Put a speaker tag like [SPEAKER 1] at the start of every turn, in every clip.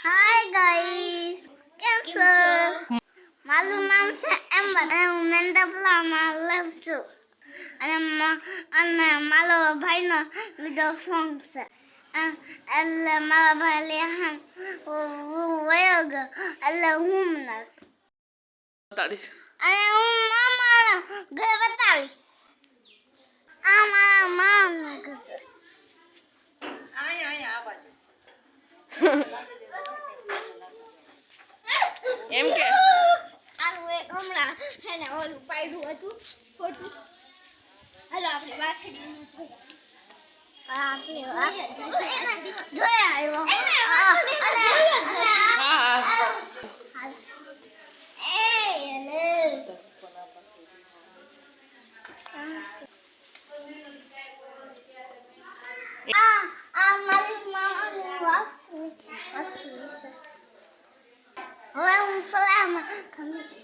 [SPEAKER 1] Hi guys, કેમ છો? મારું નામ છે એમ્બર અને હું મેંદપલામાં રહું છું અને મારો ભાઈનો બીજો ફોન છે એટલે મારા ભાઈ લેહાન વયો ગયો એટલે હું મનાશ અને હું મામાના ઘરે બતાવીશ. આ મારા મામાનું ઘર છે.
[SPEAKER 2] એમ કે
[SPEAKER 1] આનું એક હમણાં એને ઓલું પાડ્યું હતું ખોટું. હાલો આપણે વાછડીનું જોયા આવ્યો. આ મારી મામાની વાસી છે. હવે હું સલામત કમીશ.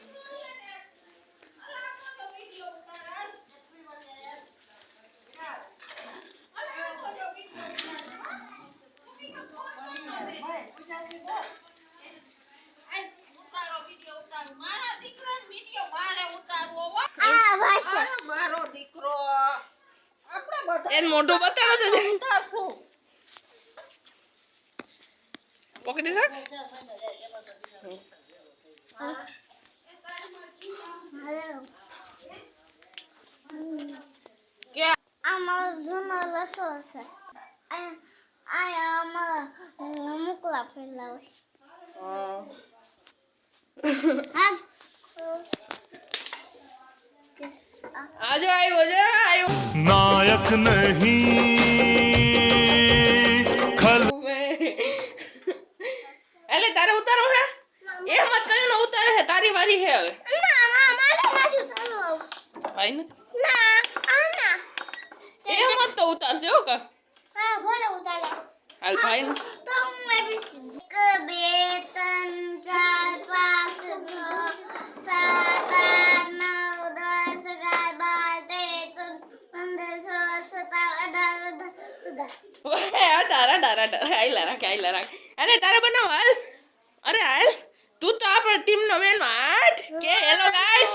[SPEAKER 3] મારો દીકરો
[SPEAKER 2] એન મોઢું બતાવો તો પકડી રાખ.
[SPEAKER 1] આ મારો જૂનો રસો છે. આ અમારા મુકલા ફેલાવે.
[SPEAKER 2] આજો આવ્યો
[SPEAKER 4] नायक नहीं
[SPEAKER 2] એટલે તારે ઉતારો હે એ મત કયો ને ઉતારે હે તારી વારી હે હવે. ભાઈ ને એ મત તો ઉતારશે હો કા. હાલ ભાઈ ને આઈલા રાખ અને તારે બનાવ હાલ. અરે હાલ તું તો આપણા ટીમ નો મેન હાટ કે hello guys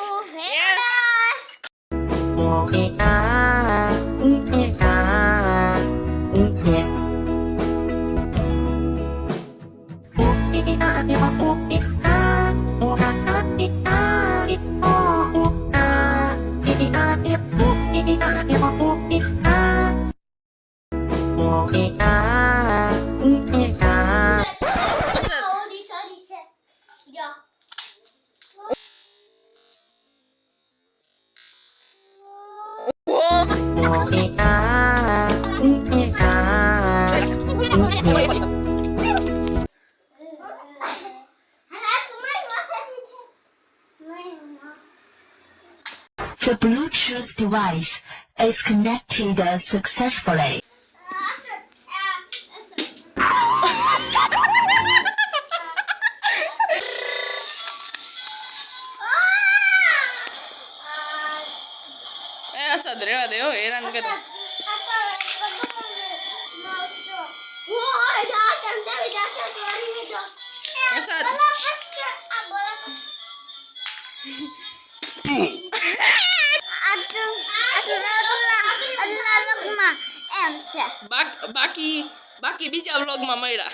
[SPEAKER 5] The Bluetooth device is connected successfully.
[SPEAKER 2] ऐसा रेवा दे हैरान कर બાકી બીજા વ્લોગ માં મળ્યા.